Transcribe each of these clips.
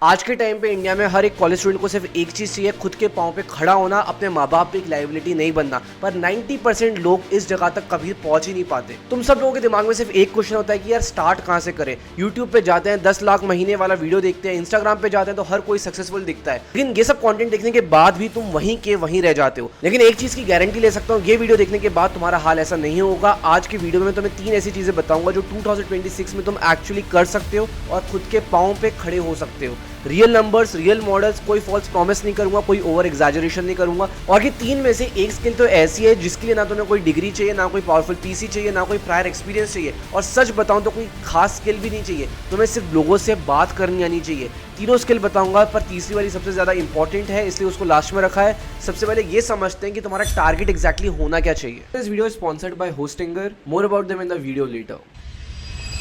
आज के टाइम पे इंडिया में हर एक कॉलेज स्टूडेंट को सिर्फ एक चीज़ चाहिए, खुद के पाँव पे खड़ा होना, अपने माँ बाप पे एक लायबिलिटी नहीं बनना। पर 90% लोग इस जगह तक कभी पहुंच ही नहीं पाते। तुम सब लोगों के दिमाग में सिर्फ एक क्वेश्चन होता है कि यार स्टार्ट कहाँ से करें। यूट्यूब पे जाते हैं 10 लाख महीने वाला वीडियो देखते हैं, इंस्टाग्राम पे जाते हैं तो हर कोई सक्सेसफुल दिखता है, लेकिन ये सब कॉन्टेंट देखने के बाद भी तुम वहीं के वहीं रह जाते हो। लेकिन एक चीज़ की गारंटी ले सकता हूँ, ये वीडियो देखने के बाद तुम्हारा हाल ऐसा नहीं होगा। आज की वीडियो में तुम्हें 3 ऐसी चीज़ें बताऊंगा जो 2026 में तुम एक्चुअली कर सकते हो और खुद के पाँव पे खड़े हो सकते हो। रियल नंबर्स, रियल मॉडल्स, कोई फॉल्स प्रॉमिस नहीं करूंगा, कोई ओवर एग्जैजरेशन नहीं करूंगा। और ये 3 में से एक स्किल तो ऐसी है जिसके लिए ना तुम्हें कोई डिग्री चाहिए, ना कोई पावरफुल पीसी चाहिए, ना कोई प्रायर एक्सपीरियंस चाहिए, और सच बताऊं तो कोई खास स्किल भी नहीं चाहिए। तुम्हें सिर्फ लोगों से बात करनी आनी चाहिए। तीनों स्किल बताऊंगा, पर तीसरी वाली सबसे ज्यादा इंपॉर्टेंट है, इसलिए उसको लास्ट में रखा है। सबसे पहले ये समझते हैं कि तुम्हारा टारगेट एक्जैक्टली होना क्या चाहिए। This video is sponsored by Hostinger. More about them in the video later.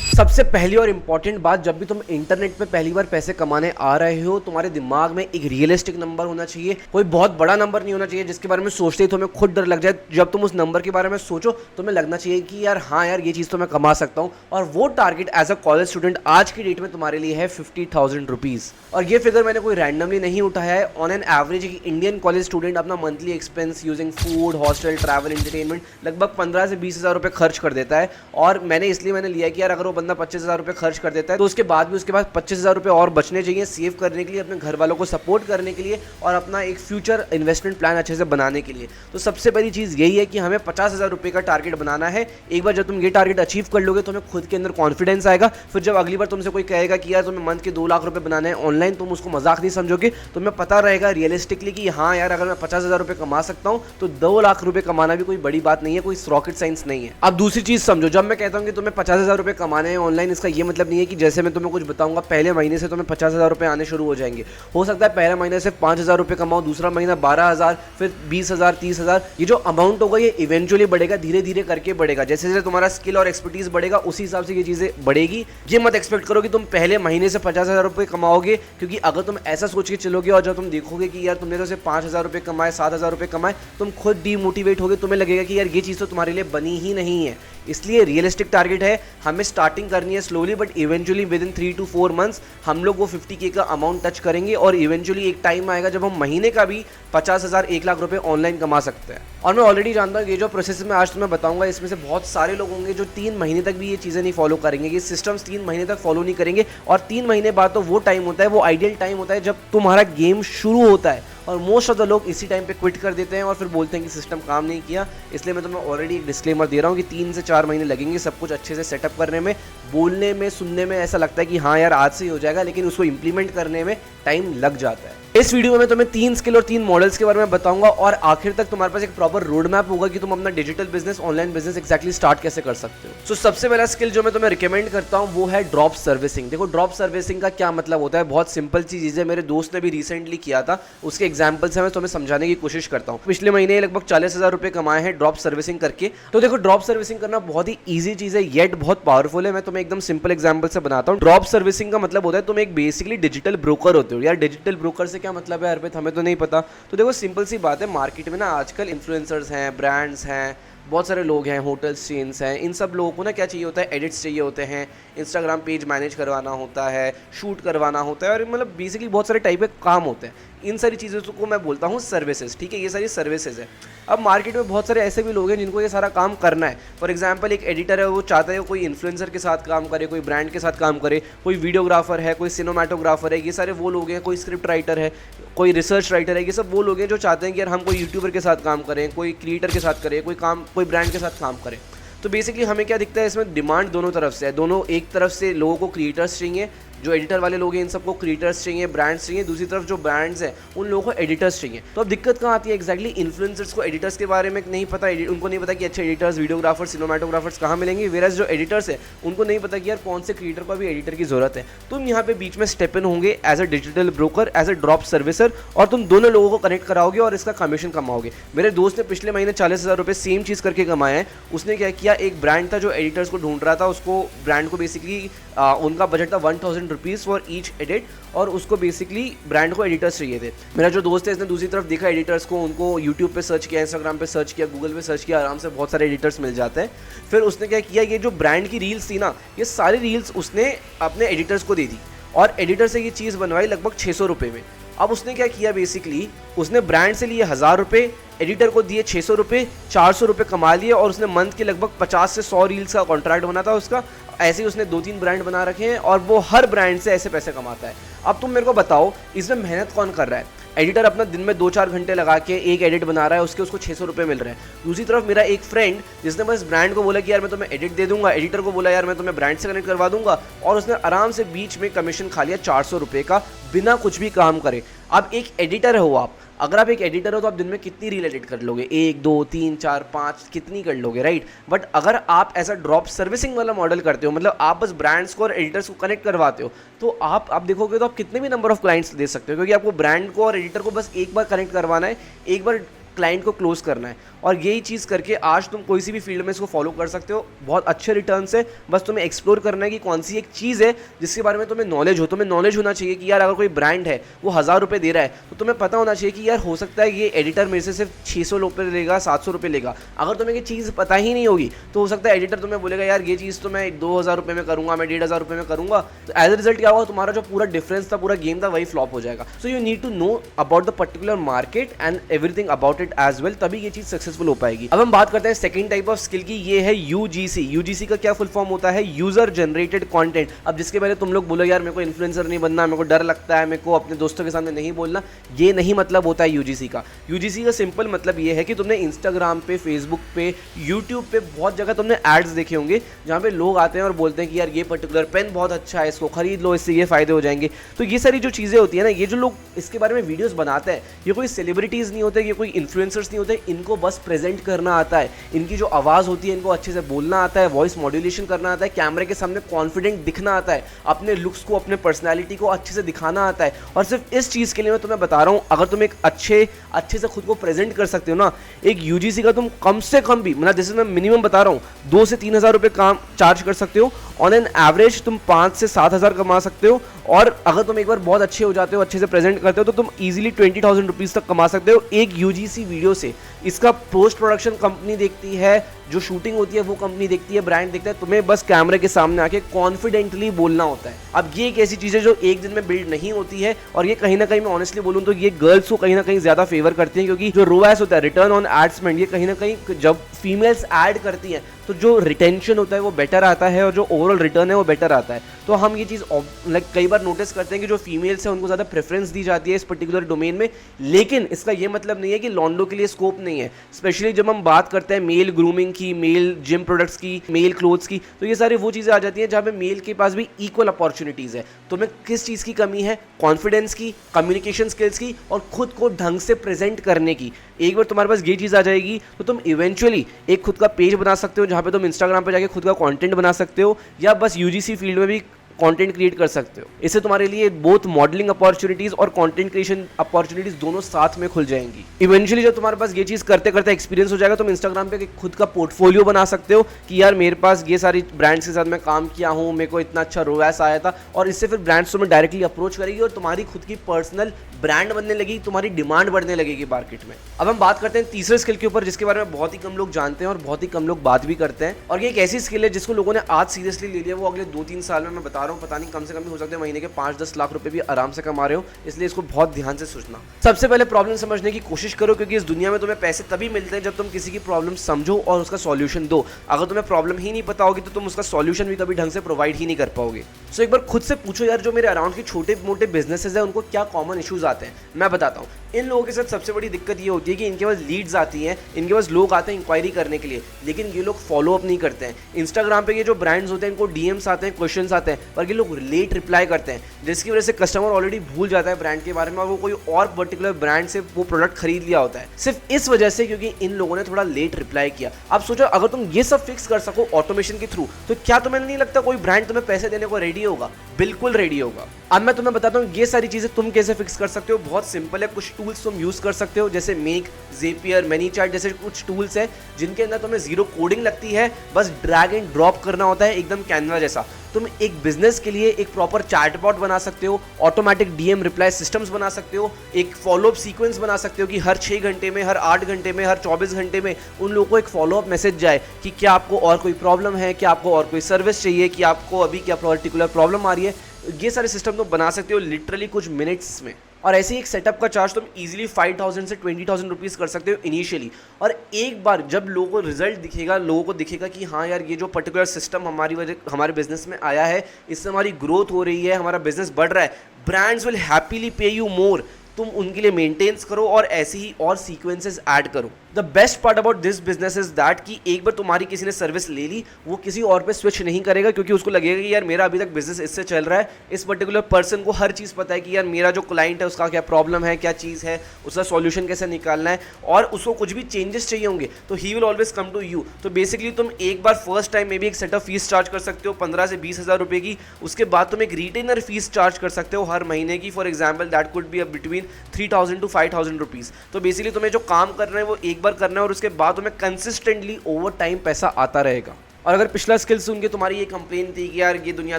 सबसे पहली और इंपॉर्टेंट बात, जब भी तुम इंटरनेट पे पहली बार पैसे कमाने आ रहे हो, तुम्हारे दिमाग में एक रियलिस्टिक नंबर होना चाहिए। कोई बहुत बड़ा नंबर नहीं होना चाहिए जिसके बारे में सोचते ही तुम्हें खुद डर लग जाए। जब तुम उस नंबर के बारे में सोचो तुम्हें लगना चाहिए कि यार हाँ यार ये चीज़ तो मैं कमा सकता हूँ। और वो target as a college student आज की डेट में तुम्हारे लिए है 50,000 रुपीज़। और ये फिगर मैंने कोई रैंडमली नहीं उठाया है। ऑन एन एवरेज एक इंडियन कॉलेज स्टूडेंट अपना monthly expense using food, hostel, travel, entertainment लगभग 15 से 20 हज़ार रुपये खर्च कर देता है। और मैंने इसलिए लिया कि यार अगर वो बंदा 25,000 रुपये खर्च कर देता है तो उसके बाद भी उसके पास 25,000 रुपये और बचने चाहिए सेव करने के लिए, अपने घर वालों को सपोर्ट करने के लिए और अपना एक फ्यूचर इन्वेस्टमेंट प्लान अच्छे से बनाने के लिए। तो सबसे पहली चीज़ यही है कि हमें 50,000 रुपये का टारगेट बनाना है। एक बार जब तुम ये टारगेट अचीव कर लोगे तो हमें खुद के अंदर कॉन्फिडेंस आएगा। फिर जब अगली बार तुमसे कोई कहेगा कि यार तुम्हें मंथ के 2 लाख रुपये बनाना है ऑनलाइन, तुम उसको मजाक नहीं समझोगे। तुम्हें पता रहेगा रियलिस्टिकली कि हाँ यार अगर मैं 50,000 रुपये कमा सकता हूँ तो 2 लाख रुपये कमाना भी कोई बड़ी बात नहीं है, कोई रॉकेट साइंस नहीं है। अब दूसरी चीज़ समझो, जब मैं कहता हूँ कि तुम्हें 50,000 रुपये कमाने हैं ऑनलाइन, इसका ये मतलब नहीं है कि जैसे मैं तुम्हें कुछ बताऊंगा पहले महीने से तुम्हें 50,000 रुपये आने शुरू हो जाएंगे। हो सकता है पहले महीने से 5,000 रुपये कमाओ, दूसरा महीना 12,000, फिर 20,000, 30,000। ये जो अमाउंट होगा ये इवेंचुअली बढ़ेगा, धीरे धीरे करके बढ़ेगा। जैसे जैसे तुम्हारा स्किल और एक्सपर्टीज बढ़ेगा उसी हिसाब से ये चीज़ें बढ़ेगी। ये मत एक्सपेक्ट करो कि तुम पहले महीने से 50,000 रुपये कमाओगे, क्योंकि अगर तुम ऐसा सोच के चलोगे और जब तुम देखोगे कि यार तुमने तो सिर्फ 5,000 रुपये कमाए, 7,000 रुपये कमाए, तुम खुद डीमोटिवेट होगे। तुम्हें लगेगा कि यार ये चीज़ तो तुम्हारे लिए बनी ही नहीं है। इसलिए रियलिस्टिक टारगेट है, हमें स्टार्टिंग करनी है slowly, but eventually with in 3 to 4 months हम लोग वो 50K का अमाउंट टच करेंगे। और इवेंचुअली एक टाइम आएगा जब हम महीने का भी 50,000, 1 लाख रुपए ऑनलाइन कमा सकते हैं। और मैं ऑलरेडी जानता हूँ ये जो प्रोसेस मैं आज तुम्हें बताऊंगा इसमें से बहुत सारे लोग होंगे जो 3 महीने तक भी ये चीज़ें नहीं फॉलो करेंगे, ये सिस्टम्स 3 महीने तक फॉलो नहीं करेंगे। और 3 महीने बाद तो वो टाइम होता है, वो आइडियल टाइम होता है जब तुम्हारा गेम शुरू होता है। और मोस्ट ऑफ द लोग इसी टाइम पे क्विट कर देते हैं और फिर बोलते हैं कि सिस्टम काम नहीं किया। इसलिए मैं तुम्हें ऑलरेडी एक डिस्क्लेमर दे रहा हूँ कि 3 से 4 महीने लगेंगे सब कुछ अच्छे से सेटअप करने में। बोलने में, सुनने में ऐसा लगता है कि हाँ यार आज से ही हो जाएगा, लेकिन उसको इंप्लीमेंट करने में टाइम लग जाता है। इस वीडियो में मैं तुम्हें 3 स्किल और 3 मॉडल्स के बारे में बताऊंगा और आखिर तक तुम्हारे पास एक प्रॉपर रोड मैप होगा कि तुम अपना digital business, online business exactly start कैसे कर सकते हो। सो सबसे पहला स्किल जो मैं तुम्हें रिकमेंड करता हूं वो है ड्रॉप सर्विसिंग। देखो ड्रॉप सर्विसिंग का क्या मतलब होता है, बहुत सिंपल सी चीज़ है। मेरे दोस्त ने भी रिसेंटली किया था, उसके एग्जाम्पल से मैं तुम्हें समझाने की कोशिश करता हूँ। पिछले महीने लगभग 40,000 रुपये कमाए हैं ड्रॉप सर्विसिंग करके। तो देखो ड्रॉप सर्विसिंग करना बहुत ही ईजी चीज़ है, येट बहुत पावरफुल है। मैं तुम्हें एकदम सिंपल एग्जाम्पल से बनाता हूँ। ड्रॉप सर्विसिंग का मतलब होता है तुम एक बेसिकली डिजिटल ब्रोकर होते हो। यार डिजिटल ब्रोकर से क्या मतलब है अर्पित, हमें तो नहीं पता। तो देखो सिंपल सी बात है, मार्केट में ना आजकल इन्फ्लुएंसर्स हैं, ब्रांड्स हैं, बहुत सारे लोग हैं, होटल्स, चेन्स हैं। इन सब लोगों को ना क्या चाहिए होता है, एडिट्स चाहिए होते हैं, इंस्टाग्राम पेज मैनेज करवाना होता है, शूट करवाना होता है, और मतलब बेसिकली बहुत सारे टाइप के काम होते हैं। इन सारी चीज़ों को मैं बोलता हूँ सर्विसेज। ठीक है, ये सारी सर्विसेज है। अब मार्केट में बहुत सारे ऐसे भी लोग हैं जिनको ये सारा काम करना है। फॉर एग्जांपल एक एडिटर है, वो चाहता है कोई इन्फ्लुएंसर के साथ काम करे, कोई ब्रांड के साथ काम करे, कोई वीडियोग्राफर है, कोई सिनेमाटोग्राफर है, ये सारे वो लोग हैं, कोई स्क्रिप्ट राइटर है, कोई रिसर्च राइटर है। ये सब वो लोग हैं जो चाहते हैं कि यार हम कोई यूट्यूबर के साथ काम करें, कोई क्रिएटर के साथ करें, कोई ब्रांड के साथ काम करें। तो बेसिकली हमें क्या दिखता है इसमें, डिमांड दोनों तरफ से है। दोनों, एक तरफ से लोगों को क्रिएटर्स चाहिए, जो एडिटर वाले लोग हैं इन सबको क्रिएटर्स चाहिए, ब्रांड्स चाहिए। दूसरी तरफ जो ब्रांड्स हैं उन लोगों को एडिटर्स चाहिए। तो अब दिक्कत कहाँ आती है, एक्जैक्टली इन्फ्लुएंसर्स को एडिटर्स के बारे में नहीं पता, उनको नहीं पता कि अच्छे एडिटर्स, वीडियोग्राफर्स, सिनेमाटोग्राफर्स कहाँ मिलेंगे। वेराज जो एडिटर्स है उनको नहीं पता कि यार कौन से क्रिएटर को भी एडिटर की जरूरत है। तुम यहाँ पे बीच में स्टेप इन होंगे as a digital broker, as a drop servicer, और तुम दोनों लोगों को कनेक्ट कराओगे और इसका कमीशन कमाओगे। मेरे दोस्त ने पिछले महीने 40,000 रुपये सेम चीज़ करके कमाए हैं। उसने क्या किया, एक ब्रांड था जो एडिटर्स को ढूंढ रहा था, उसको ब्रांड को बेसिकली उनका बजट था 1,000 रुपीज़ फॉर ईच एडिट, और उसको बेसिकली ब्रांड को एडिटर्स चाहिए थे। मेरा जो दोस्त है इसने दूसरी तरफ देखा एडिटर्स को, उनको यूट्यूब पे सर्च किया, इंस्टाग्राम पे सर्च किया, गूगल पे सर्च किया, आराम से बहुत सारे एडिटर्स मिल जाते हैं। फिर उसने क्या किया, ये जो ब्रांड की रील्स थी ना, ये सारी रील्स उसने अपने एडिटर्स को दे दी और एडिटर से ये चीज़ बनवाई लगभग 600 रुपये में। अब उसने क्या किया, बेसिकली उसने ब्रांड से लिए 1000 रुपये, एडिटर को दिए 600 रुपये, 400 रुपये कमा लिए और उसने मंथ के लगभग 50 से 100 रील्स का कॉन्ट्रैक्ट बना था उसका। ऐसे ही उसने 2-3 ब्रांड बना रखे हैं और वो हर ब्रांड से ऐसे पैसे कमाता है। अब तुम मेरे को बताओ इसमें मेहनत कौन कर रहा है? एडिटर अपना दिन में 2-4 घंटे लगा के एक एडिट बना रहा है, उसको 600 रुपये मिल रहे हैं। दूसरी तरफ मेरा एक फ्रेंड जिसने बस ब्रांड को बोला कि यार मैं तुम्हें एडिट दे दूंगा, एडिटर को बोला यार मैं तुम्हें ब्रांड से कनेक्ट करवा दूंगा, और उसने आराम से बीच में कमीशन खा लिया 400 रुपये का, बिना कुछ भी काम करे। अब एक एडिटर हो आप, अगर आप एक एडिटर हो तो आप दिन में कितनी रील एडिट कर लोगे? 1, 2, 3, 4, 5 कितनी कर लोगे, राइट? बट अगर आप ऐसा ड्रॉप सर्विसिंग वाला मॉडल करते हो, मतलब आप बस ब्रांड्स को और एडिटर्स को कनेक्ट करवाते हो, तो आप देखोगे तो आप कितने भी नंबर ऑफ क्लाइंट्स दे सकते हो, क्योंकि आपको ब्रांड को और एडिटर को बस एक बार कनेक्ट करवाना है, एक बार क्लाइंट को क्लोज करना है। और यही चीज़ करके आज तुम कोई सी भी फील्ड में इसको फॉलो कर सकते हो, बहुत अच्छे रिटर्न से। बस तुम्हें एक्सप्लोर करना है कि कौन सी एक चीज़ है जिसके बारे में तुम्हें नॉलेज हो। तुम्हें नॉलेज होना चाहिए कि यार अगर कोई ब्रांड है वो 1000 रुपये दे रहा है, तो तुम्हें पता होना चाहिए कि यार हो सकता है ये एडिटर मेरे से सिर्फ 600 रुपये लेगा, 700 रुपये लेगा। अगर तुम्हें ये चीज़ पता ही नहीं होगी तो हो सकता है एडिटर तुम्हें बोलेगा यार ये चीज़ तो मैं 2000 रुपये में करूँगा, मैं 1500 रुपये में करूँगा। तो एज अ रिजल्ट क्या होगा, तुम्हारा जो पूरा डिफरेंस था, पूरा गेम था, वही फ्लॉप हो जाएगा। So you need to know about the particular market and everything about it as well, तभी ये चीज़ सक्सेसफुल हो पाएगी। अब हम बात करते हैं सेकंड टाइप ऑफ स्किल की, ये है यूजीसी। यूजीसी का क्या फुल फॉर्म होता है? User generated content. अब जिसके पहले तुम लोग बोलो यार मेरे को इन्फ्लुएंसर नहीं बनना, मेरे को डर लगता है, मेरे को अपने दोस्तों के सामने नहीं बोलना, ये नहीं मतलब होता है यूजीसी का। यूजीसी का सिंपल मतलब ये है कि तुमने इंस्टाग्राम पे, फेसबुक पे, यूट्यूब पे बहुत जगह तुमने एड्स देखे होंगे जहाँ पे लोग आते हैं और बोलते हैं कि यार ये पर्टिकुलर पेन बहुत अच्छा है, इसको खरीद लो, इससे ये फायदे हो जाएंगे। तो ये सारी जो चीज़ें होती है ना, ये जो लोग इसके बारे में वीडियोस बनाते हैं, ये कोई सेलिब्रिटीज़ नहीं होते, ये कोई इन्फ्लुएंसर्स नहीं होते, इनको बस प्रेजेंट करना आता है। इनकी जो आवाज़ होती है इनको अच्छे से बोलना आता है, वॉइस मॉड्यूलेशन करना आता है, कैमरे के सामने कॉन्फिडेंट दिखना आता है, अपने लुक्स को, अपने पर्सनैलिटी को अच्छे से दिखाना आता है। और सिर्फ इस चीज़ के लिए मैं तुम्हें बता रहा हूँ, अगर तुम एक अच्छे से खुद को प्रेजेंट कर सकते हो ना, एक यूजीसी का तुम कम से कम भी, मतलब जैसे मैं मिनिमम बता रहा हूँ, 2 से 3 हज़ार रुपये काम चार्ज कर सकते हो। ऑन एन एवरेज तुम 5 से 7 हज़ार कमा सकते हो। और अगर तुम एक बार बहुत अच्छे हो जाते हो, अच्छे से प्रेजेंट करते हो, तो तुम इजीली 20,000 रुपीज़ तक कमा सकते हो एक यूजीसी वीडियो से। इसका पोस्ट प्रोडक्शन कंपनी देखती है, जो शूटिंग होती है वो कंपनी देखती है, ब्रांड देखता है, तुम्हें बस कैमरे के सामने आके कॉन्फिडेंटली बोलना होता है। अब ये एक ऐसी चीज़ है जो एक दिन में बिल्ड नहीं होती है, और ये कहीं ना कहीं मैं ऑनेस्टली बोलूँ तो ये गर्ल्स को कहीं ना कहीं ज़्यादा फेवर करती हैं, क्योंकि जो रोएस होता है, रिटर्न ऑन एड स्पेंड, ये कहीं ना कहीं जब फीमेल्स ऐड करती हैं तो जो रिटेंशन होता है वो बेटर आता है और जो ओवरऑल रिटर्न है वो बेटर आता है। तो हम ये चीज़ लाइक कई बार नोटिस करते हैं कि जो फीमेल्स हैं उनको ज़्यादा प्रेफरेंस दी जाती है इस पर्टिकुलर डोमेन में, लेकिन इसका ये मतलब नहीं है कि लॉन्डो के लिए स्कोप नहीं है। स्पेशली जब हम बात करते हैं मेल ग्रूमिंग की, मेल जिम प्रोडक्ट्स की, मेल क्लोथ्स की, तो ये सारी वो चीज़ें आ जाती हैं जहाँ पे मेल के पास भी इक्वल अपॉर्चुनिटीज़ है। तुम्हें किस चीज़ की कमी है? कॉन्फिडेंस की, कम्युनिकेशन स्किल्स की, और खुद को ढंग से प्रेजेंट करने की। एक बार तुम्हारे पास ये चीज़ आ जाएगी तो तुम इवेंचुअली एक खुद का पेज बना सकते हो जहाँ पे तुम इंस्टाग्राम पे जाके खुद का कंटेंट बना सकते हो, या बस यूजीसी फील्ड में भी कंटेंट क्रिएट कर सकते हो। इससे तुम्हारे लिए बोथ मॉडलिंग अपॉर्चुनिटीज और कंटेंट क्रिएशन अपॉर्चुनिटीज दोनों साथ में खुल जाएंगी। इवेंचुअली जब तुम्हारे पास ये चीज़ करते करते एक्सपीरियंस हो जाएगा, तुम इंस्टाग्राम पे खुद का पोर्टफोलियो बना सकते हो कि यार मेरे पास ये सारी ब्रांड्स के साथ मैं काम किया हूँ, मेरे को इतना अच्छा रोएस आया था, और इससे फिर ब्रांड्स तुम्हें डायरेक्टली अप्रोच करेगी और तुम्हारी खुद की पर्सनल ब्रांड बनने लगेगी, तुम्हारी डिमांड बढ़ने लगेगी मार्केट में। अब हम बात करते हैं तीसरे स्किल के ऊपर, जिसके बारे में बहुत ही कम लोग जानते हैं और बहुत ही कम लोग बात भी करते हैं, और ये एक ऐसी स्किल है जिसको लोगों ने आज सीरियसली ले लिया, वो अगले 2-3 साल में, मैं बता रहा हूँ, पता नहीं कम से कम हो सकते हैं महीने के 5-10 लाख रुपए भी आराम से कमा रहे हो। इसलिए इसको बहुत ध्यान से सोचना। सबसे पहले प्रॉब्लम समझने की कोशिश करो, क्योंकि इस दुनिया में तुम्हें पैसे तभी मिलते हैं जब तुम किसी की प्रॉब्लम समझो और उसका सॉल्यूशन दो। अगर तुम्हें प्रॉब्लम ही नहीं पता होगी तो तुम उसका सॉल्यूशन भी कभी ढंग से प्रोवाइड ही नहीं कर पाओगे। सो एक बार खुद से पूछो यार, जो मेरे अराउंड के छोटे मोटे बिजनेसेस हैं उनको क्या कॉमन इश्यूज आते हैं। मैं बताता हूँ, इन लोगों के साथ सबसे बड़ी दिक्कत ये होती है कि इनके पास लीड्स आती हैं, इनके पास लोग आते हैं इंक्वायरी करने के लिए, लेकिन ये लोग फॉलो अप नहीं करते हैं। इंस्टाग्राम पे ये जो ब्रांड्स होते हैं इनको डीएम्स आते हैं, क्वेश्चंस आते हैं, पर ये लोग लेट रिप्लाई करते हैं, जिसकी वजह से कस्टमर ऑलरेडी भूल जाता है ब्रांड के बारे में और वो कोई और पर्टिकुलर ब्रांड से वो प्रोडक्ट खरीद लिया होता है, सिर्फ इस वजह से क्योंकि इन लोगों ने थोड़ा लेट रिप्लाई किया। अब सोचो, अगर तुम ये सब फिक्स कर सको ऑटोमेशन के थ्रू, तो क्या तुम्हें नहीं लगता कोई ब्रांड तुम्हें पैसे देने को रेडी होगा? बिल्कुल रेडी होगा। अब मैं तुम्हें बताता हूँ ये सारी चीजें तुम कैसे फिक्स कर सकते हो। बहुत सिंपल है, कुछ टूल्स तुम यूज कर सकते हो, जैसे मेक, ज़ेपियर, मैनीचार्ट जैसे कुछ टूल्स हैं जिनके अंदर तुम्हें जीरो कोडिंग लगती है, बस ड्रैग एंड ड्रॉप करना होता है, एकदम कैनवा जैसा। तुम एक बिजनेस के लिए एक प्रॉपर चैटबॉट बना सकते हो, ऑटोमेटिक डीएम रिप्लाई सिस्टम्स बना सकते हो, एक फॉलोअप सीक्वेंस बना सकते हो कि हर 6 घंटे में, हर 8 घंटे में, हर 24 घंटे में उन लोगों को एक फॉलोअप मैसेज जाए कि क्या आपको और कोई प्रॉब्लम है, क्या आपको और कोई सर्विस चाहिए, कि आपको अभी क्या पर्टिकुलर प्रॉब्लम आ रही है। ये सारे सिस्टम तुम बना सकते हो लिटरली कुछ मिनट्स में। और ऐसे ही एक सेटअप का चार्ज तुम इजीली 5000 से 20,000 रुपीज़ कर सकते हो इनिशियली। और एक बार जब लोगों को रिजल्ट दिखेगा, लोगों को दिखेगा कि हाँ यार ये जो पर्टिकुलर सिस्टम हमारे बिजनेस में आया है, इससे हमारी ग्रोथ हो रही है, हमारा बिजनेस बढ़ रहा है, ब्रांड्स विल हैप्पीली पे यू मोर। तुम उनके लिए मेंटेन्स करो और ऐसे ही और सीक्वेंसेस ऐड करो। The best part about this business is that कि एक बार तुम्हारी किसी ने सर्विस ले ली, वो किसी और पे स्विच नहीं करेगा, क्योंकि उसको लगेगा कि यार मेरा अभी तक बिजनेस इससे चल रहा है, इस पर्टिकुलर पर्सन को हर चीज़ पता है कि यार मेरा जो क्लाइंट है उसका क्या प्रॉब्लम है, क्या चीज़ है, उसका सॉल्यूशन कैसे निकालना है, और उसको कुछ भी चेंजेस चाहिए होंगे तो he will always come to you. तो बेसिकली तुम एक बार फर्स्ट टाइम में भी एक सेटअप फीस चार्ज कर सकते हो 15 से 20,000 रुपये की। उसके बाद तुम एक रिटेनर फीस चार्ज कर सकते हो हर महीने की। For example that could be between 3,000 to 5,000 rupees. तो बेसिकली तुम्हें जो काम करना है वो एक बार करना है और उसके बाद तुम्हें कंसिस्टेंटली ओवर टाइम पैसा आता रहेगा। और अगर पिछला स्किल सुन के तुम्हारी ये कंप्लेन थी कि यार ये दुनिया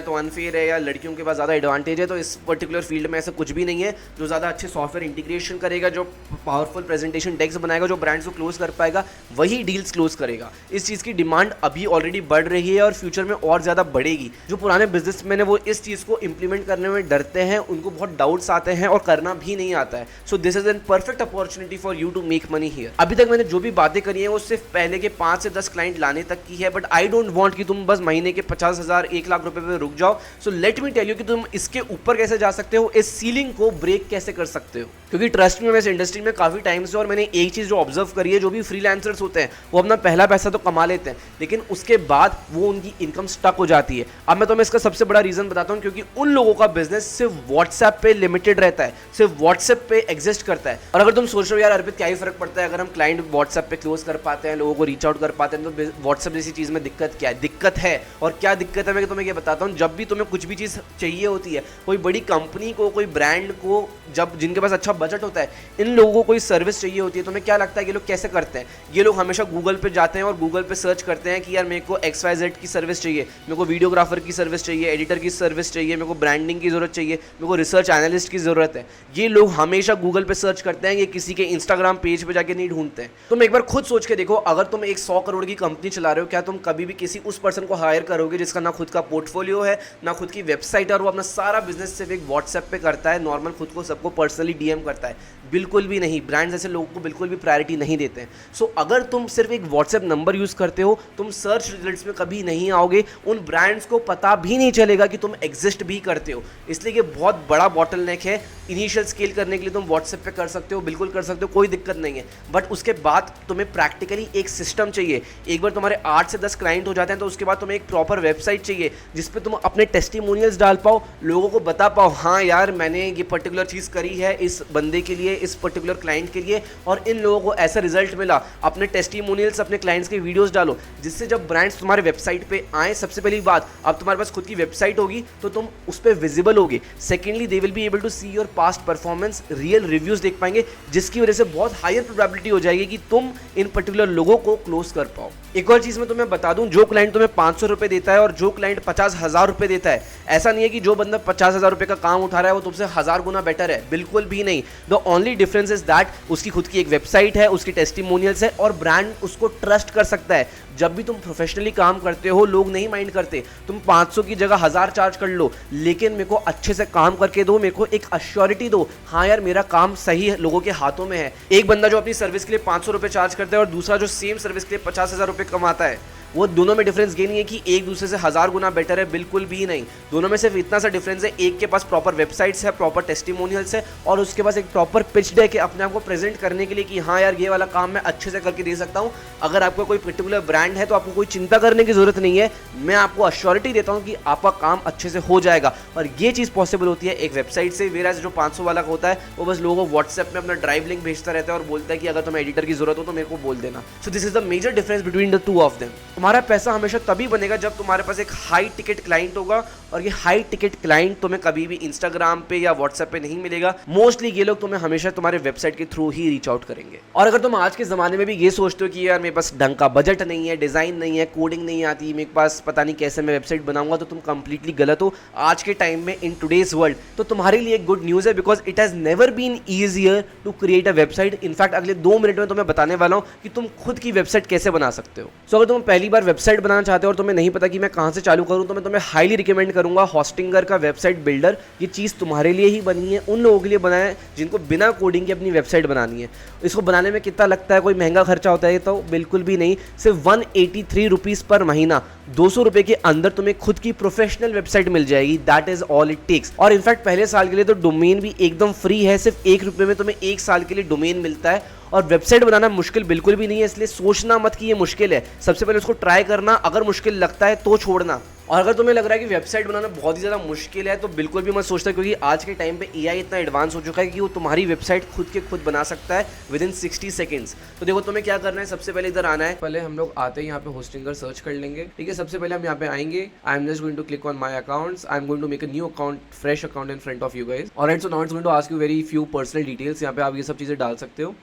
तो अनफेयर है या लड़कियों के पास ज़्यादा एडवांटेज है, तो इस पर्टिकुलर फील्ड में ऐसा कुछ भी नहीं है। जो ज़्यादा अच्छे सॉफ्टवेयर इंटीग्रेशन करेगा, जो पावरफुल प्रेजेंटेशन डेक्स बनाएगा, जो ब्रांड्स को क्लोज कर पाएगा, वही डील्स क्लोज करेगा। इस चीज़ की डिमांड अभी ऑलरेडी बढ़ रही है और फ्यूचर में और ज़्यादा बढ़ेगी। जो पुराने बिजनेसमैन है वो इस चीज़ को इंप्लीमेंट करने में डरते हैं, उनको बहुत डाउट्स आते हैं और करना भी नहीं आता है। So this is an perfect opportunity for you to make money here. अभी तक मैंने जो भी बातें करी हैं वो सिर्फ पहले के 5 से 10 क्लाइंट लाने तक की है, बट आई डोंट वांट कि तुम बस महीने के 50,000 1 लाख रुपए पे रुक जाओ। So let me tell you कि तुम इसके ऊपर कैसे जा सकते हो, इस सीलिंग को ब्रेक कैसे कर सकते हो। क्योंकि ट्रस्ट में, मैं इस इंडस्ट्री में काफ़ी टाइम से, और मैंने एक चीज़ जो ऑब्जर्व करी है, जो भी फ्रीलांसर्स होते हैं वो अपना पहला पैसा तो कमा लेते हैं, लेकिन उसके बाद वो उनकी इनकम स्टक हो जाती है। अब मैं तुम्हें इसका सबसे बड़ा रीज़न बताता हूँ, क्योंकि उन लोगों का बिजनेस सिर्फ व्हाट्सएप पे लिमिटेड रहता है, सिर्फ व्हाट्सएप पे एग्जिस्ट करता है। और अगर तुम सोच रहे हो यार अर्पित क्या ही फर्क पड़ता है अगर हम क्लाइंट व्हाट्सएप पे क्लोज कर पाते हैं, लोगों को रीच आउट कर पाते हैं, तो व्हाट्सएप जैसी चीज़ में दिक्कत क्या है? दिक्कत है। और क्या दिक्कत है मैं तुम्हें ये बताता हूँ। जब भी तुम्हें कुछ भी चीज़ चाहिए होती है, कोई बड़ी कंपनी को, कोई ब्रांड को, जब जिनके पास अच्छा बजट होता है, इन लोगों को कोई सर्विस चाहिए होती है, तुम्हें क्या लगता है ये लोग कैसे करते हैं? ये लोग हमेशा गूगल पे जाते हैं और गूगल पे सर्च करते हैं कि यार मेरे को XYZ की सर्विस चाहिए, मेरे को वीडियोग्राफर की सर्विस चाहिए, एडिटर की सर्विस चाहिए, मेरे को ब्रांडिंग की ज़रूरत चाहिए, मेरे को रिसर्च एनालिस्ट की ज़रूरत है। ये लोग हमेशा गूगल पे सर्च करते हैं, ये किसी के इंस्टाग्राम पेज पे जाके नहीं ढूंढते हैं। तुम एक बार खुद सोच के देखो, अगर तुम एक 100 करोड़ की कंपनी चला रहे हो, क्या तुम कभी भी किसी उस पर्सन को हायर करोगे जिसका ना खुद का पोर्टफोलियो है, ना खुद की वेबसाइट, और वो अपना सारा बिजनेस सिर्फ एक व्हाट्सएप पे करता है, नॉर्मल खुद को सबको पर्सनली DM करता है? बिल्कुल भी नहीं। ब्रांड्स ऐसे लोगों को बिल्कुल भी प्रायोरिटी नहीं देते हैं। सो अगर तुम सिर्फ एक व्हाट्सएप नंबर यूज़ करते हो, तुम सर्च रिजल्ट्स में कभी नहीं आओगे, उन ब्रांड्स को पता भी नहीं चलेगा कि तुम एग्जिस्ट भी करते हो। इसलिए ये बहुत बड़ा बॉटलनेक है। इनिशियल स्केल करने के लिए तुम व्हाट्सएप पे कर सकते हो, बिल्कुल कर सकते हो, कोई दिक्कत नहीं है, बट उसके बाद तुम्हें प्रैक्टिकली एक सिस्टम चाहिए। एक बार तुम्हारे 8 से 10 क्लाइंट हो जाते हैं तो उसके बाद तुम्हें एक प्रॉपर वेबसाइट चाहिए जिसपे तुम अपने टेस्टिमोनियल्स डाल पाओ, लोगों को बता पाओ हाँ यार मैंने ये पर्टिकुलर चीज़ करी है इस बंदे के लिए, इस पर्टिकुलर क्लाइंट के लिए, और इन लोगों को ऐसा रिजल्ट मिला। अपने टेस्टिमोनियल्स, अपने क्लाइंट्स के वीडियोस डालो, जिससे जब ब्रांड्स तुम्हारे वेबसाइट पे आए, सबसे पहली बात, अब तुम्हारे पास खुद की वेबसाइट होगी तो तुम उस पर विजिबल होगे। Secondly, they will be able to see your past performance, real reviews देख पाएंगे, जिसकी वजह से बहुत हायर प्रोबेबिलिटी हो जाएगी कि तुम इन पर्टिकुलर लोगों को क्लोज कर पाओ। एक और चीज़ मैं तुम्हें बता दूं, जो क्लाइंट तुम्हें 500 रुपये देता है और जो क्लाइंट 50,000 रुपये देता है, ऐसा नहीं है कि जो बंदा 50,000 रुपये का काम उठा रहा है वो तुमसे 1000 गुना बेटर है, बिल्कुल भी नहीं। The only difference is that उसकी खुद की एक वेबसाइट है, उसकी टेस्टिमोनियल्स है और ब्रांड उसको ट्रस्ट कर सकता है। जब भी तुम प्रोफेशनली काम करते हो, लोग नहीं माइंड करते, तुम 500 की जगह 1000 चार्ज कर लो, लेकिन मेरे को अच्छे से काम करके दो, मेरे को एक अश्योरिटी दो, हाँ यार मेरा काम सही लोगों के हाथों में है। एक बंदा जो अपनी सर्विस के लिए 500 रुपये चार्ज करता है और दूसरा जो सेम सर्विस के लिए 50,000 रुपये कमाता है, वो दोनों में डिफरेंस ये नहीं है कि एक दूसरे से 1000 गुना बेटर है, बिल्कुल भी नहीं। दोनों में सिर्फ इतना सा डिफरेंस है, एक के पास प्रॉपर वेबसाइट्स है, प्रॉपर टेस्टिमोनियल्स है और उसके पास एक प्रॉपर पिच डेक है अपने आप को प्रेजेंट करने के लिए कि हाँ यार ये वाला काम मैं अच्छे से करके दे सकता हूँ। अगर आपको कोई पर्टिकुलर ब्रांड है तो आपको कोई चिंता करने की जरूरत नहीं है, मैं आपको अश्योरिटी देता हूँ कि आपका काम अच्छे से हो जाएगा। और ये चीज़ पॉसिबल होती है एक वेबसाइट से, वेराज जो 500 वाला का होता है वो बस लोगों को व्हाट्सएप में अपना ड्राइव लिंक भेजता रहता है और बोलता है कि अगर तुम्हें एडिटर की जरूरत हो तो मेरे को बोल देना। So this is the major difference between the two of them. तुम्हारा पैसा हमेशा तभी बनेगा जब तुम्हारे पास एक हाई टिकट क्लाइंट होगा, और ये हाई टिकट क्लाइंट तुम्हें कभी भी इंस्टाग्राम पे या व्हाट्सएप पे नहीं मिलेगा। मोस्टली ये लोग तुम्हें हमेशा तुम्हारे वेबसाइट के थ्रू ही रीच आउट करेंगे। और अगर तुम आज के ज़माने में भी ये सोचते हो कि यार मेरे पास ढंग का बजट नहीं है, डिज़ाइन नहीं है, कोडिंग नहीं आती, मेरे पास पता नहीं कैसे मैं वेबसाइट बनाऊंगा, तो तुम कंप्लीटली गलत हो। आज के टाइम में इन टुडेज वर्ल्ड तो तुम्हारे लिए एक गुड न्यूज़ है, because it has never been easier to create a website. In fact अगले 2 मिनट में तुम्हें बताने वाला हूँ कि तुम खुद की वेबसाइट कैसे बना सकते हो। सो अगर तुम पहली बार वेबसाइट बनाना चाहते हो और तुम्हें नहीं पता कि मैं कहाँ से चालू करूँ, तो मैं तुम्हें हाईली रिकमेंड करूंगा हॉस्टिंगर का वेबसाइट बिल्डर। ये चीज़ तुम्हारे लिए ही बनी है, उन लोगों के लिए बनाया है जिनको बिना कोडिंग के अपनी वेबसाइट बनानी है। इसको बनाने में कितना लगता है, कोई महंगा खर्चा होता है? तो बिल्कुल भी नहीं, सिर्फ 183 रुपीज़ पर महीना, 200 रुपये के अंदर तुम्हें खुद की प्रोफेशनल वेबसाइट मिल जाएगी। That is all it takes. और इनफैक्ट पहले साल के लिए तो डोमेन भी एकदम फ्री है, सिर्फ 1 रुपये में तुम्हें 1 साल के लिए डोमेन मिलता है। और वेबसाइट बनाना मुश्किल बिल्कुल भी नहीं है, इसलिए सोचना मत कि ये मुश्किल है। सबसे पहले उसको ट्राई करना, अगर मुश्किल लगता है तो छोड़ना। और अगर तुम्हें लग रहा है कि वेबसाइट बनाना बहुत ही ज़्यादा मुश्किल है तो बिल्कुल भी मत सोचता, क्योंकि आज के टाइम पे एआई इतना एडवांस हो चुका है कि वो तुम्हारी वेबसाइट खुद के खुद बना सकता है विदिन 60 सेकंड्स। तो देखो तुम्हें क्या करना है, सबसे पहले इधर आना है। पहले हम लोग आते हैं यहाँ पे होस्टिंगर सर्च कर लेंगे, ठीक है। सबसे पहले हम यहाँ पे आएंगे, I am just going to click on my accounts, I am going to make a new account, fresh account in front of you guys. Alright, so now it's going to ask you very few personal details. यहाँ पे आप ये सब चीज़ें डाल सकते हो।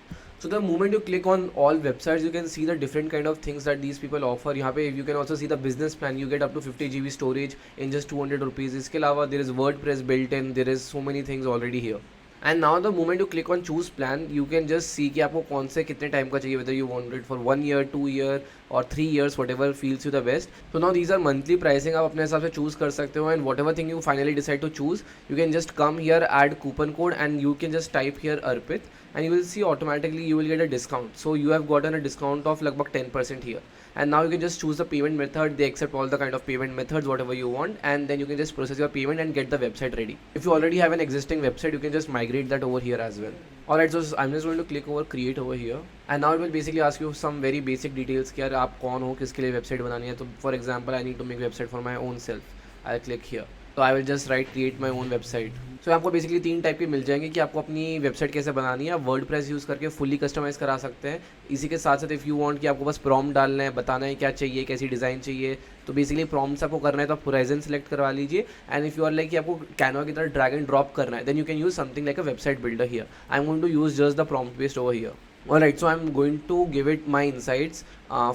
So the moment you click on all websites, you can see the different kind of things that these people offer. यहाँ पे you can also see the business plan. You get up to 50 GB storage in just 200 rupees. इसके अलावा there is WordPress built in. There is so many things already here. And now the moment you click on choose plan, you can just see कि आपको कौन से कितने time का चाहिए, whether you want it for 1 year, 2 year or 3 years, whatever feels you the best. So now these are monthly pricing. आप अपने हिसाब से choose कर सकते हो, and whatever thing you finally decide to choose, you can just come here, add coupon code, and you can just type here Arpit, and you will see automatically you will get a discount. So you have gotten a discount of लगभग 10% here. And now you can just choose the payment method. They accept all the kind of payment methods, whatever you want, and then you can just process your payment and get the website ready. If you already have an existing website, you can just migrate that over here as well. Alright, so I'm just going to click over create over here, and now it will basically ask you some very basic details कि यार आप कौन हो, किसके लिए website बनानी है। तो for example, I need to make website for my own self. I'll click here. तो I will just right create my own website. So आपको बेसिकली 3 टाइप के मिल जाएंगे कि आपको अपनी वेबसाइट कैसे बनानी है। आप वर्डप्रेस यूज़ करके फुली कस्टमाइज़ करा सकते हैं। इसी के साथ साथ इफ़ यू वांट कि आपको बस प्रॉम्प्ट डालना है, बताना है क्या चाहिए, कैसी डिज़ाइन चाहिए, तो बेसिकली प्रॉम्प्ट्स आपको करना है तो आप होराइजन सेलेक्ट करवा लीजिए। And if you are like कि आपको कैनवा की तरह ड्रैग एंड ड्रॉप करना है, then you can use something like a website builder here. I am going to use just the prompt based over here. Alright, so I'm going to give it my insights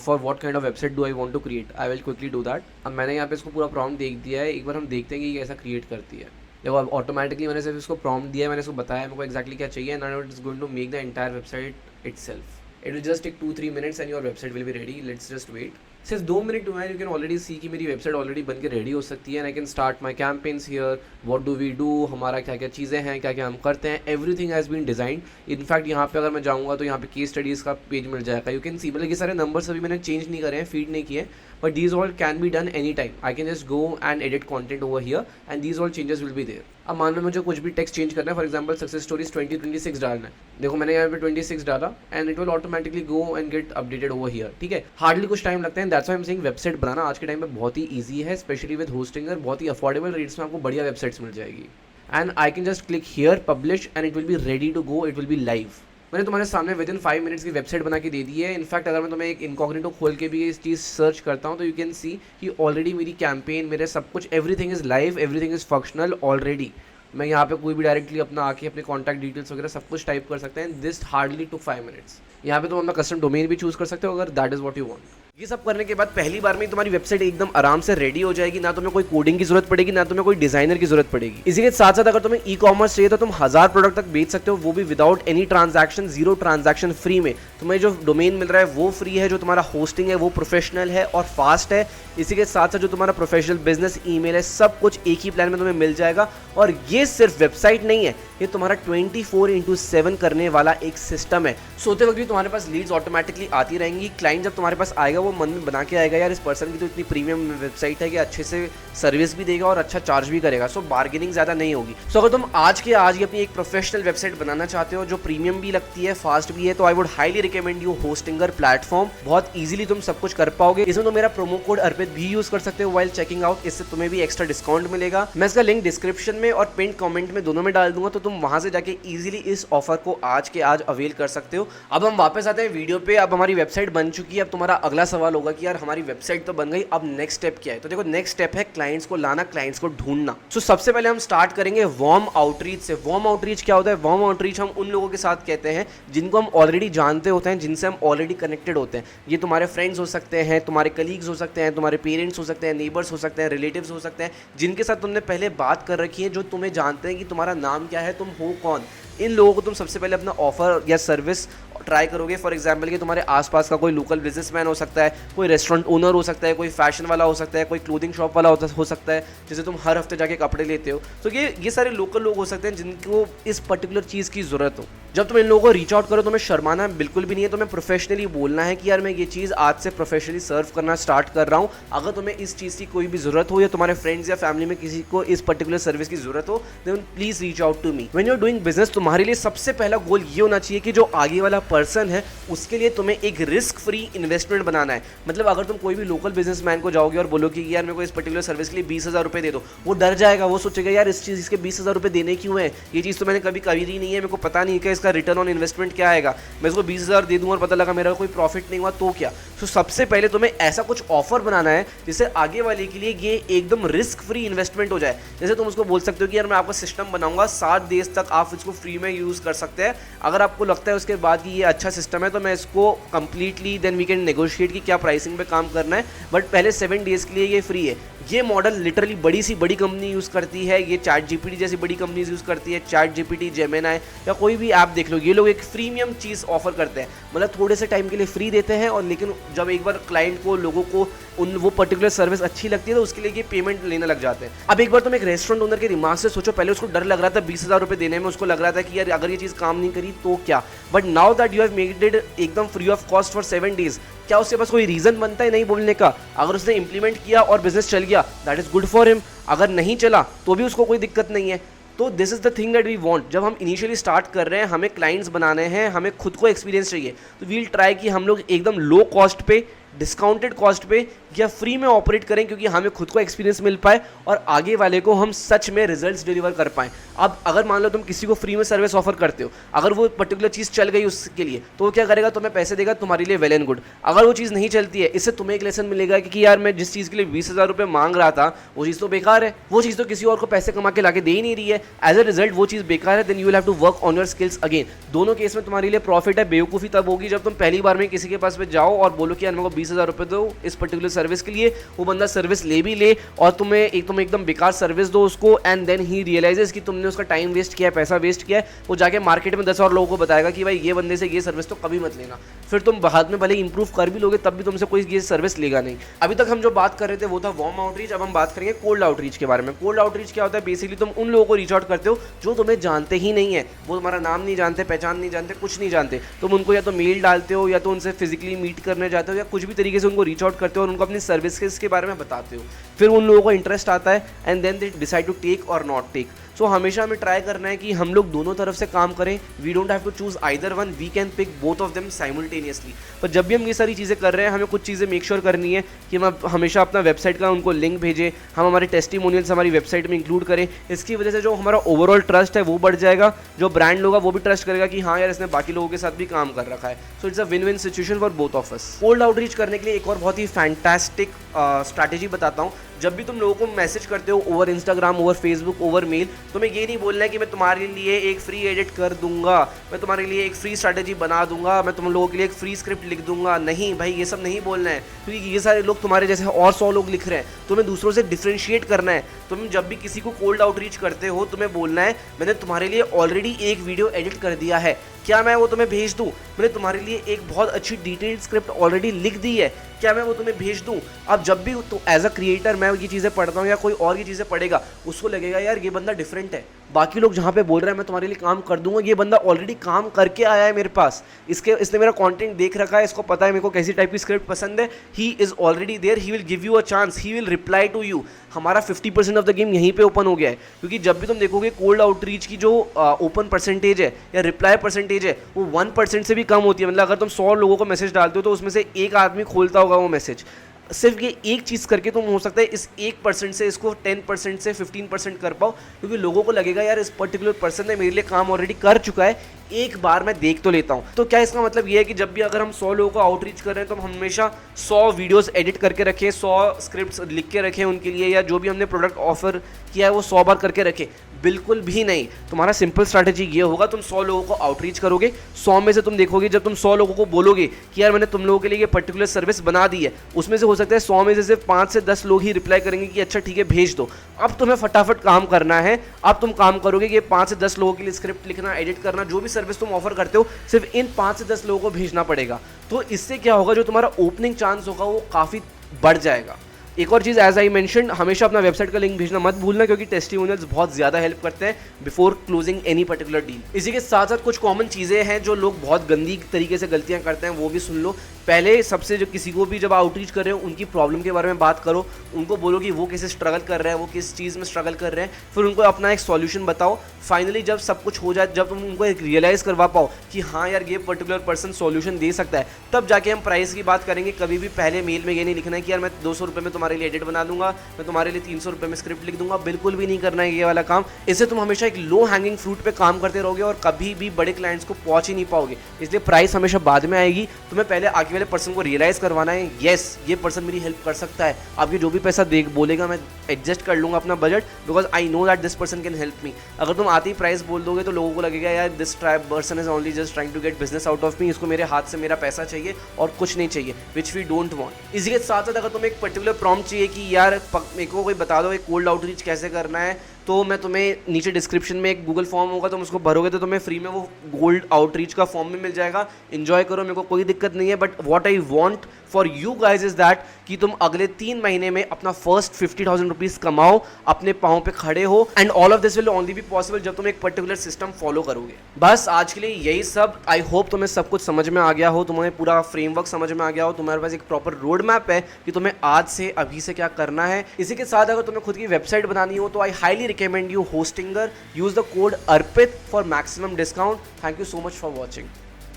for what kind of website do I want to create. I will quickly do that. अब मैंने यहाँ पे इसको पूरा prompt देख दिया है, एक बार हम देखते हैं कि ये कैसा create करती है। देखो अब ऑटोमेटिकली मैंने सिर्फ इसको prompt दिया है, मैंने इसको बताया मेरे को exactly क्या चाहिए, and now it is going to make the entire website itself. It will just take 2-3 minutes and your website will be ready. Let's just wait. सिर्फ 2 मिनट हुआ है, यू कैन ऑलरेडी सी कि मेरी वेबसाइट ऑलरेडी बन के ready हो सकती है। And I can start my campaigns here, what do we do, हमारा क्या क्या चीज़ें हैं, क्या क्या हम करते हैं, everything has been design. In fact यहाँ पे अगर मैं जाऊँगा तो यहाँ पे केस स्टडीज़ का पेज मिल जाएगा। यू कैन सी, मतलब ये सारे नंबर्स अभी मैंने चेंज नहीं करे हैं, फीड नहीं किए, but these all can be done any time. I can just go and edit content over here and these all changes will be there. अब मान लो मुझे कुछ भी टेक्स्ट चेंज करना है, फॉर एग्जाम्पल सक्सेस स्टोरीज 2026 डालना है। देखो मैंने यहाँ पे 26 डाला and it will automatically go and get updated over here. ठीक है, हार्डली कुछ टाइम लगता है। That's why I am saying website बनाना आज के टाइम में बहुत ही ईजी है, स्पेशली विद होस्टिंगर। बहुत ही अफोर्डेबल रेट्स में आपको बढ़िया वेबसाइट्स मिल जाएगी। And I can just click here publish and it will be ready to go, it will be live. मैंने तुम्हारे सामने विद इन 5 मिनट्स की वेबसाइट बना के दे दी है। इनफैक्ट अगर मैं तुम्हें एक इनकॉग्निटो खोल के भी इस चीज़ सर्च करता हूँ तो यू कैन सी कि ऑलरेडी मेरी कैंपेन, मेरे सब कुछ, everything is live, everything is functional already. मैं यहाँ पे कोई भी डायरेक्टली अपना आके अपने कॉन्टैक्ट डिटेल्स वगैरह सब कुछ टाइप कर सकते हैं। This hardly to 5 minutes. यहाँ पे तुम अपना कस्टम डोमेन भी चूज कर सकते हो अगर that is what you want. ये सब करने के बाद पहली बार में तुम्हारी वेबसाइट एकदम आराम से रेडी हो जाएगी। ना तुम्हें कोई कोडिंग की जरूरत पड़ेगी, ना तुम्हें कोई डिजाइनर की जरूरत पड़ेगी। इसी के साथ साथ अगर तुम्हें ई कॉमर्स चाहिए तो तुम 1000 प्रोडक्ट तक बेच सकते हो, वो भी without any transaction, 0 transaction, free में। तुम्हें जो डोमेन मिल रहा है वो फ्री है, जो तुम्हारा होस्टिंग है वो प्रोफेशनल है और फास्ट है। इसी के साथ साथ जो तुम्हारा प्रोफेशनल बिजनेस ईमेल है, सब कुछ एक ही प्लान में तुम्हें मिल जाएगा। और ये सिर्फ वेबसाइट नहीं है, ये तुम्हारा 24/7 करने वाला एक सिस्टम है। सोते वक्त भी तुम्हारे पास लीड्स ऑटोमेटिकली आती रहेंगी। क्लाइंट जब तुम्हारे पास आएगा वो मन में बना के आएगा, यार इस पर्सन की तो इतनी प्रीमियम वेबसाइट है कि अच्छे से सर्विस भी देगा और अच्छा चार्ज भी करेगा। सो बार्गेनिंग ज़्यादा नहीं होगी। सो अगर तुम आज के आज ही अपनी एक प्रोफेशनल वेबसाइट बनाना चाहते हो जो प्रीमियम भी लगती है, फास्ट भी है, तो I would highly recommend you Hostinger platform. बहुत ईजिली तुम सब कुछ कर पाओगे। इसमें तो मेरा प्रोमो कोड अर्पित भी यूज कर सकते हो वाइल चेकिंग आउट, इससे तुम्हें भी एक्स्ट्रा डिस्काउंट मिलेगा। मैं इसका लिंक डिस्क्रिप्शन में और पिन कमेंट में दोनों में डाल दूंगा, तो तुम वहां से जाके इजीली इस ऑफर को आज के आज अवेल कर सकते हो। अब हम वापस आते हैं वीडियो पे। अब हमारी वेबसाइट बन चुकी है। अब तुम्हारा अगला सवाल होगा कि यार हमारी वेबसाइट तो बन गई, अब नेक्स्ट स्टेप क्या है? तो देखो नेक्स्ट स्टेप है क्लाइंट्स को लाना, क्लाइंट्स को ढूंढना। सो सबसे पहले हम स्टार्ट करेंगे वार्म आउटरीच से। वार्म आउटरीच क्या होता है? वार्म आउटरीच हम उन लोगों के साथ कहते हैं जिनको हम ऑलरेडी जानते होते हैं, जिनसे हम ऑलरेडी कनेक्टेड होते हैं। ये तुम्हारे फ्रेंड्स हो सकते हैं, तुम्हारे कलीग्स हो सकते हैं, तुम्हारे पेरेंट्स हो सकते हैं, नेबर्स हो सकते हैं, रिलेटिव्स हो सकते हैं, जिनके साथ तुमने पहले बात कर रखी है, जो तुम्हें जानते हैं कि तुम्हारा नाम क्या है, तुम हो कौन। इन लोगों को तुम सबसे पहले अपना ऑफर या सर्विस ट्राई करोगे। फॉर एग्जाम्पल कि तुम्हारे आसपास का कोई लोकल बिजनेसमैन हो सकता है, कोई रेस्टोरेंट ओनर हो सकता है, कोई फैशन वाला हो सकता है, कोई क्लोथिंग शॉप वाला हो सकता है जिसे तुम हर हफ्ते जाके कपड़े लेते हो। तो ये सारे लोकल लोग हो सकते हैं जिनको इस पर्टिकुलर चीज़ की ज़रूरत हो। जब तुम इन लोगों को रीच आउट करो तुम्हें शर्माना बिल्कुल भी नहीं है, तुम्हें प्रोफेशनली बोलना है कि यार मैं ये चीज़ आज से प्रोफेशनली सर्व करना स्टार्ट कर रहा हूँ। अगर तुम्हें इस चीज़ की कोई भी ज़रूरत हो या तुम्हारे फ्रेंड्स या फैमिली में किसी को इस पर्टिकुलर सर्विस की ज़रूरत हो, then please reach out to me. When you are doing business तुम्हारे लिए सबसे पहला गोल ये होना चाहिए कि जो आगे वाला पर्सन है उसके लिए तुम्हें एक रिस्क फ्री इन्वेस्टमेंट बनाना है। मतलब अगर तुम कोई भी लोकल बिजनेसमैन को जाओगे और बोलो कि यार मेरे को इस पर्टिकुलर सर्विस के लिए 20,000 रुपये दे दो, वो डर जाएगा, वो सोचेगा यार इस चीज़ के 20,000 रुपये देने क्यों है, ये चीज़ तो मैंने कभी करी नहीं है, मेरे को पता नहीं है कि इसका रिटर्न ऑन इन्वेस्टमेंट क्या आएगा, मैं इसको 20,000 दे दूँ और पता लगा मेरा कोई प्रॉफिट नहीं हुआ तो क्या। तो सबसे पहले तुम्हें ऐसा कुछ ऑफर बनाना है जिससे आगे वाले के लिए ये एकदम रिस्क फ्री इन्वेस्टमेंट हो जाए। जैसे तुम उसको बोल सकते हो कि यार मैं आपका सिस्टम बनाऊंगा, 7 डेज तक आप इसको फ्री में यूज़ कर सकते हैं। अगर आपको लगता है उसके बाद कि ये अच्छा सिस्टम है तो मैं इसको completely then we can negotiate कि क्या प्राइसिंग पे काम करना है, बट पहले 7 डेज़ के लिए ये फ्री है। ये मॉडल लिटरली बड़ी कंपनी यूज़ करती है, ये चैट जीपीटी जैसी बड़ी कंपनीज यूज़ करती है, चैट जीपीटी, जेमिनी या कोई भी ऐप देख लो, ये लोग एक प्रीमियम चीज़ ऑफर करते हैं। मतलब थोड़े से टाइम के लिए फ्री देते हैं और लेकिन जब एक बार क्लाइंट को, लोगों को वो पर्टिकुलर सर्विस अच्छी लगती है तो उसके लिए ये पेमेंट लेने लग जाते हैं। अब एक बार तुम एक रेस्टोरेंट ओनर के दिमाग से सोचो, पहले उसको डर लग रहा था 20,000 रुपये देने में, उसको लग रहा था कि यार अगर ये चीज़ काम नहीं करी तो क्या, but now that you have made it एकदम free of cost for 7 days, क्या उसके पास कोई रीज़न बनता है नहीं बोलने का? अगर उसने इंप्लीमेंट किया और बिजनेस चल गया that is good for him, अगर नहीं चला तो भी उसको कोई दिक्कत नहीं है। तो this is the thing that we want. जब हम इनिशियली स्टार्ट कर रहे हैं, हमें क्लाइंट्स बनाने हैं, हमें खुद को एक्सपीरियंस चाहिए, तो वील ट्राई कि हम लोग एकदम लो कॉस्ट पे, डिस्काउंटेड कॉस्ट पे या फ्री में ऑपरेट करें, क्योंकि हमें खुद को एक्सपीरियंस मिल पाए और आगे वाले को हम सच में रिजल्ट्स डिलीवर कर पाएँ। अब अगर मान लो तुम किसी को फ्री में सर्विस ऑफर करते हो, अगर वो पर्टिकुलर चीज़ चल गई उसके लिए तो वो क्या करेगा, तुम्हें पैसे देगा, तुम्हारे लिए वेल एंड गुड। अगर वो चीज़ नहीं चलती है, इससे तुम्हें एक लेसन मिलेगा कि यार मैं जिस चीज़ के लिए 20,000 रुपये मांग रहा था वो चीज़ तो बेकार है, वो चीज़ तो किसी और को पैसे कमा के लाके दे ही नहीं रही है, एज अ रिजल्ट वो चीज़ बेकार है, then you will have to work on your skills again. दोनों केस में तुम्हारे लिए प्रॉफिट है। बेवकूफ़ी तब होगी जब तुम पहली बार में किसी के पास में जाओ और बोलो कि यार मेरे को 20,000 रुपये दो इस पर्टिकुलर सर्विस के लिए, वो बंदा सर्विस ले भी ले और तुम एकदम बेकार सर्विस दो उसको, एंड देन ही रियलाइजेस कि तुमने उसका टाइम वेस्ट किया, पैसा वेस्ट किया है। वो जाके मार्केट में 10 और लोगों को बताएगा कि भाई ये बंदे से ये सर्विस तो कभी मत लेना। फिर तुम बाद में भले इंप्रूव कर भी लोगे तब भी तुमसे कोई ये सर्विस लेगा नहीं। अभी तक हम जो बात कर रहे थे वो था वार्म आउटरीच, अब हम बात करेंगे कोल्ड आउटरीच के बारे में। कोल्ड आउटरीच क्या होता है? बेसिकली तुम उन लोगों को रीच आउट करते हो जो तुम्हें जानते ही नहीं है, वो तुम्हारा नाम नहीं जानते, पहचान नहीं जानते, कुछ नहीं जानते। तुम उनको या तो मेल डालते हो या तो उनसे फिजिकली मीट करने जाते हो या कुछ भी तरीके से उनको रीच आउट करते हो और उनको अपनी सर्विसेज के बारे में बताते हो। फिर उन लोगों को इंटरेस्ट आता है and then they decide to take और नॉट टेक। सो हमेशा हमें ट्राई करना है कि हम लोग दोनों तरफ से काम करें। We don't have to choose either one, we can pick both of them simultaneously. पर जब भी हम ये सारी चीज़ें कर रहे हैं हमें कुछ चीज़ें मेक श्योर करनी है कि हम हमेशा अपना वेबसाइट का उनको लिंक भेजें, हम हमारे टेस्टिमोनियल्स हमारी वेबसाइट में इंक्लूड करें। इसकी वजह से जो हमारा ओवरऑल ट्रस्ट है वो बढ़ जाएगा, जो ब्रांड होगा वो भी ट्रस्ट करेगा कि हाँ यार इसने बाकी लोगों के साथ भी काम कर रखा है। So it's a win win situation for both of us. Cold outreach करने के लिए एक और बहुत ही फैंटास्टिक स्ट्रैटेजी बताता हूँ। जब भी तुम लोगों को मैसेज करते हो over Instagram, over Facebook, over mail, तुम्हें ये नहीं बोलना है कि मैं तुम्हारे लिए एक फ्री एडिट कर दूंगा, मैं तुम्हारे लिए एक फ्री स्ट्रैटेजी बना दूंगा, मैं तुम लोगों के लिए एक फ्री स्क्रिप्ट लिख दूंगा। नहीं भाई, ये सब नहीं बोलना है, क्योंकि ये सारे लोग तुम्हारे जैसे और 100 लोग लिख रहे हैं। तुम्हें दूसरों से डिफ्रेंशिएट करना है। तुम जब भी किसी को कोल्ड आउटरीच करते हो तुम्हें बोलना है मैंने तुम्हारे लिए ऑलरेडी एक वीडियो एडिट कर दिया है, क्या मैं वो तुम्हें भेज दूँ? मैंने तुम्हारे लिए एक बहुत अच्छी डिटेल्ड स्क्रिप्ट ऑलरेडी लिख दी है, क्या मैं वो तुम्हें भेज दूँ? अब जब भी तो एज अ क्रिएटर मैं ये चीज़ें पढ़ता हूँ या कोई और ये चीज़ें पढ़ेगा, उसको लगेगा यार ये बंदा डिफरेंट है। बाकी लोग जहाँ पे बोल रहे हैं मैं तुम्हारे लिए काम कर दूंगा, ये बंदा ऑलरेडी काम करके आया है मेरे पास, इसने मेरा कंटेंट देख रखा है, इसको पता है मेरे को कैसी टाइप की स्क्रिप्ट पसंद है। He is already there, he will give you a chance, he will reply to you. हमारा 50% ऑफ द गेम यहीं पे ओपन हो गया है, क्योंकि जब भी तुम देखोगे कोल्ड आउटरीच की जो ओपन परसेंटेज है या रिप्लाई परसेंटेज है वो 1% से भी कम होती है। मतलब अगर तुम 100 लोगों को मैसेज डालते हो तो उसमें से एक आदमी खोलता होगा वो मैसेज। सिर्फ ये एक चीज़ करके तुम हो सकता है इस 1% से इसको 10% से 15% कर पाओ, क्योंकि लोगों को लगेगा यार इस पर्टिकुलर पर्सन ने मेरे लिए काम ऑलरेडी कर चुका है, एक बार मैं देख तो लेता हूँ। तो क्या इसका मतलब ये है कि जब भी अगर हम 100 लोगों को आउटरीच कर रहे हैं तो हम हमेशा 100 वीडियोस एडिट करके रखें, 100 स्क्रिप्ट्स लिख के रखें उनके लिए, या जो भी हमने प्रोडक्ट ऑफर किया है वो 100 बार करके रखें? बिल्कुल भी नहीं। तुम्हारा सिंपल स्ट्रैटेजी ये होगा, तुम 100 लोगों को आउटरीच करोगे, 100 में से तुम देखोगे जब तुम 100 लोगों को बोलोगे कि यार मैंने तुम लोगों के लिए ये पर्टिकुलर सर्विस बना दी है, उसमें से हो सकता है 100 में से सिर्फ 5 से 10 लोग ही रिप्लाई करेंगे कि अच्छा ठीक है भेज दो। अब तुम्हें फटाफट काम करना है। अब तुम काम करोगे कि 5 से 10 लोगों के लिए स्क्रिप्ट लिखना, एडिट करना, जो भी सर्विस तुम ऑफर करते हो सिर्फ इन 5 से 10 लोगों को भेजना पड़ेगा। तो इससे क्या होगा, जो तुम्हारा ओपनिंग चांस होगा वो काफ़ी बढ़ जाएगा। एक और चीज़, एज आई मेंशन, हमेशा अपना वेबसाइट का लिंक भेजना मत भूलना, क्योंकि टेस्टिमोनियल्स बहुत ज़्यादा हेल्प करते हैं before closing any particular deal. इसी के साथ साथ कुछ कॉमन चीज़ें हैं जो लोग बहुत गंदी तरीके से गलतियां करते हैं, वो भी सुन लो। पहले सबसे, जो किसी को भी जब आउटरीच कर रहे हो उनकी प्रॉब्लम के बारे में बात करो, उनको बोलो कि वो कैसे स्ट्रगल कर रहे हैं, वो किस चीज़ में स्ट्रगल कर रहे हैं, फिर उनको अपना एक सॉल्यूशन बताओ। फाइनली जब सब कुछ हो जाए, जब तुम उनको एक रियलाइज़ करवा पाओ कि हाँ यार ये पर्टिकुलर पर्सन सॉल्यूशन दे सकता है, तब जाके हम प्राइस की बात करेंगे। कभी भी पहले मेल में ये नहीं लिखना है कि यार मैं 200 रुपये में तुम्हारे लिए एडिट बना दूंगा, मैं तुम्हारे लिए 300 रुपये में स्क्रिप्ट लिख दूंगा। बिल्कुल भी नहीं करना है ये वाला काम। इससे तुम हमेशा एक लो हैंगिंग फ्रूट पे काम करते रहोगे और कभी भी बड़े क्लाइंट्स को पहुंच ही नहीं पाओगे। इसलिए प्राइस हमेशा बाद में आएगी। तुम्हें पहले आगे वाले पर्सन को रियलाइज करवाना है, येस ये पर्सन मेरी हेल्प कर सकता है, अब ये जो भी पैसा दे बोलेगा मैं एडजस्ट कर लूंगा अपना budget, because I know that this person can help me. अगर तुम आते ही प्राइस बोल दोगे तो लोगों को लगेगा यार this person is only just trying to get business out of me, इसको मेरे हाथ से मेरा पैसा चाहिए और कुछ नहीं चाहिए, विच वी डोंट वांट। इसी के साथ साथ अगर तुम्हें एक पर्टिकुलर प्रॉम्प्ट चाहिए कि यार मेरे को कोई बता दो एक कोल्ड आउटरीच कैसे करना है, तो मैं तुम्हें नीचे डिस्क्रिप्शन में एक गूगल फॉर्म होगा, तुम उसको भरोगे तो तुम्हें फ्री में वो गोल्ड आउटरीच का फॉर्म भी मिल जाएगा। एंजॉय करो, मेरे को कोई दिक्कत नहीं है। But what I want for you guys is that कि तुम अगले 3 महीने में अपना फर्स्ट 50,000 रुपीज कमाओ, अपने पाँव पे खड़े हो, and all of this will only be possible जब तुम एक पर्टिकुलर सिस्टम फॉलो करोगे। बस आज के लिए यही सब। आई होप तुम्हें सब कुछ समझ में आ गया हो, तुम्हें पूरा फ्रेमवर्क समझ में आ गया हो, तुम्हारे पास एक प्रॉपर रोड मैप है कि तुम्हें आज से अभी से क्या करना है। इसी के साथ अगर तुम्हें खुद की वेबसाइट बनानी हो तो I highly recommend you Hostinger. Use the code Arpit for maximum discount. Thank you so much for watching.